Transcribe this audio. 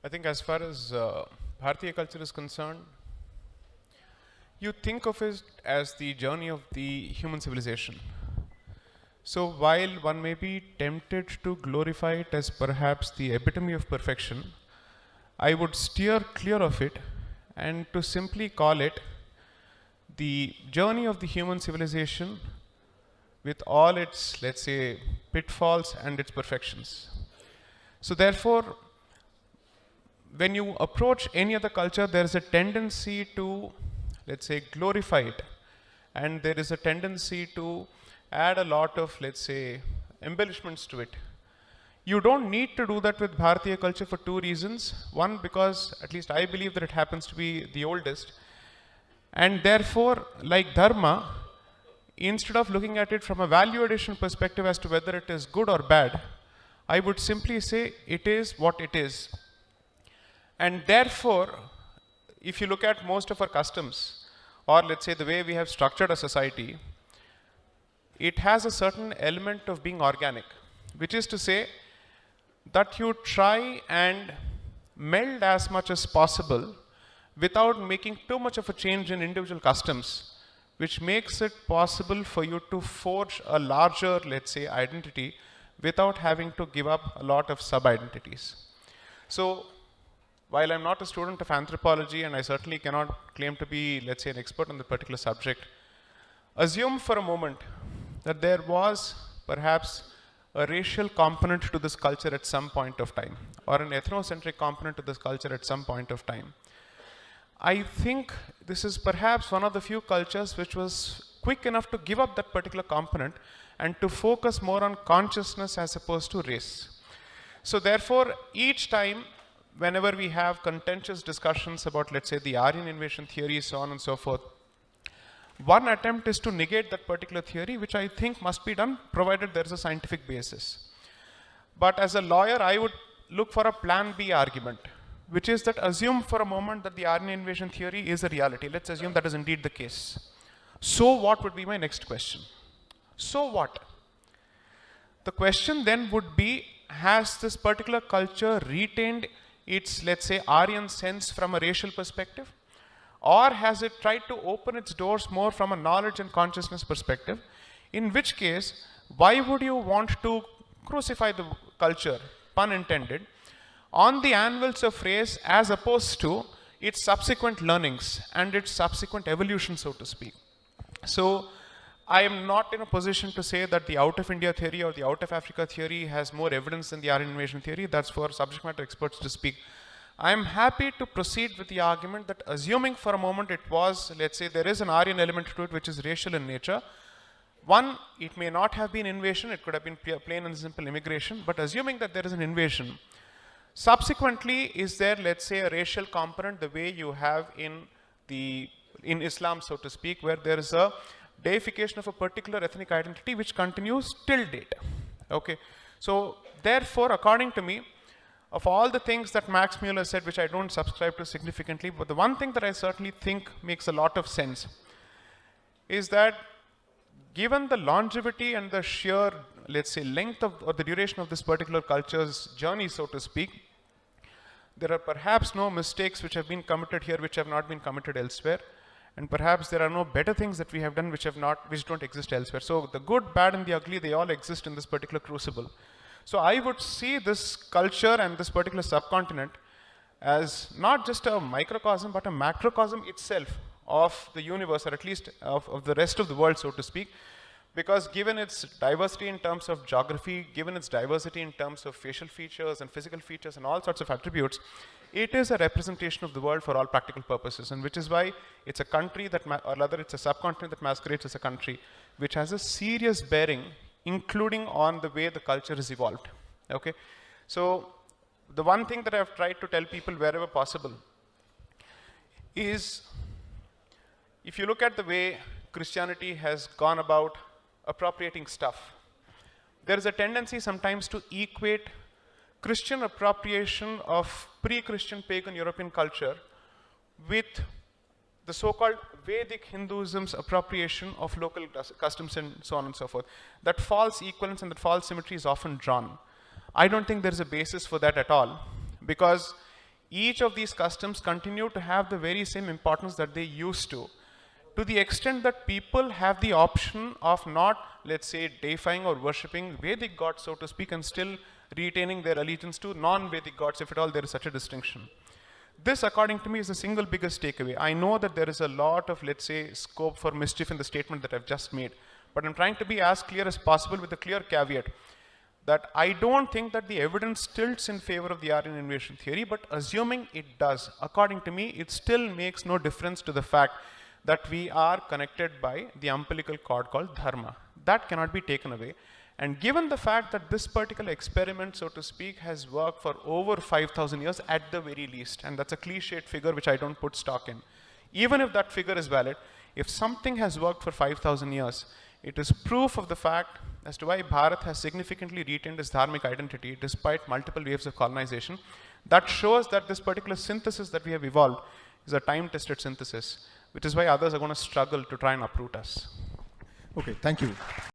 I think as far as Bhartiya culture is concerned, you think of it as the journey of the human civilization. So while one may be tempted to glorify it as perhaps the epitome of perfection, I would steer clear of it and to simply call it the journey of the human civilization with all its, let's say, pitfalls and its perfections. So therefore, when you approach any other culture, there is a tendency to, let's say, glorify it. And there is a tendency to add a lot of, let's say, embellishments to it. You don't need to do that with Bharatiya culture for two reasons. One, because at least I believe that it happens to be the oldest. And therefore, like Dharma, instead of looking at it from a value addition perspective as to whether it is good or bad, I would simply say it is what it is. And therefore, if you look at most of our customs, or let's say the way we have structured a society, it has a certain element of being organic, which is to say that you try and meld as much as possible without making too much of a change in individual customs, which makes it possible for you to forge a larger, let's say, identity without having to give up a lot of sub-identities. So, while I'm not a student of anthropology and I certainly cannot claim to be, let's say, an expert on the particular subject, assume for a moment that there was perhaps a racial component to this culture at some point of time, or an ethnocentric component to this culture at some point of time. I think this is perhaps one of the few cultures which was quick enough to give up that particular component and to focus more on consciousness as opposed to race. So therefore, each time, whenever we have contentious discussions about, let's say, the Aryan invasion theory, so on and so forth, one attempt is to negate that particular theory, which I think must be done, provided there is a scientific basis. But as a lawyer, I would look for a plan B argument, which is that assume for a moment that the Aryan invasion theory is a reality. Let's assume that is indeed the case. So what would be my next question? So what? The question then would be, has this particular culture retained its, let's say, Aryan sense from a racial perspective? Or has it tried to open its doors more from a knowledge and consciousness perspective? In which case, why would you want to crucify the culture, pun intended, on the anvils of race as opposed to its subsequent learnings and its subsequent evolution, so to speak? So, I am not in a position to say that the out of India theory or the out of Africa theory has more evidence than the Aryan invasion theory. That's for subject matter experts to speak. I am happy to proceed with the argument that assuming for a moment it was, let's say, there is an Aryan element to it which is racial in nature. One, it may not have been invasion, it could have been plain and simple immigration, but assuming that there is an invasion, subsequently, is there, let's say, a racial component the way you have in Islam, so to speak, where there is a deification of a particular ethnic identity which continues till date. Okay, so therefore, according to me, of all the things that Max Muller said, which I don't subscribe to significantly, but the one thing that I certainly think makes a lot of sense is that given the longevity and the sheer, let's say, length of or the duration of this particular culture's journey, so to speak, there are perhaps no mistakes which have been committed here which have not been committed elsewhere. And perhaps there are no better things that we have done which don't exist elsewhere. So the good, bad, and the ugly, they all exist in this particular crucible. So I would see this culture and this particular subcontinent as not just a microcosm, but a macrocosm itself of the universe, or at least of the rest of the world, so to speak. Because given its diversity in terms of geography, given its diversity in terms of facial features and physical features and all sorts of attributes, it is a representation of the world for all practical purposes, and which is why it's a country that, or rather it's a subcontinent that masquerades as a country, which has a serious bearing, including on the way the culture is evolved. Okay, so the one thing that I've tried to tell people wherever possible is, if you look at the way Christianity has gone about appropriating stuff, there is a tendency sometimes to equate Christian appropriation of pre-Christian pagan European culture with the so-called Vedic Hinduism's appropriation of local customs and so on and so forth. That false equivalence and that false symmetry is often drawn. I don't think there is a basis for that at all, because each of these customs continue to have the very same importance that they used to the extent that people have the option of not, let's say, deifying or worshipping Vedic gods, so to speak, and still retaining their allegiance to non-Vedic gods, if at all there is such a distinction. This, according to me, is the single biggest takeaway. I know that there is a lot of, let's say, scope for mischief in the statement that I've just made, but I'm trying to be as clear as possible with a clear caveat that I don't think that the evidence tilts in favor of the Aryan invasion theory, but assuming it does, according to me, it still makes no difference to the fact that we are connected by the umbilical cord called dharma. That cannot be taken away. And given the fact that this particular experiment, so to speak, has worked for over 5,000 years at the very least, and that's a cliched figure which I don't put stock in. Even if that figure is valid, if something has worked for 5,000 years, it is proof of the fact as to why Bharat has significantly retained its dharmic identity despite multiple waves of colonization. That shows that this particular synthesis that we have evolved is a time-tested synthesis, which is why others are going to struggle to try and uproot us. Okay, thank you.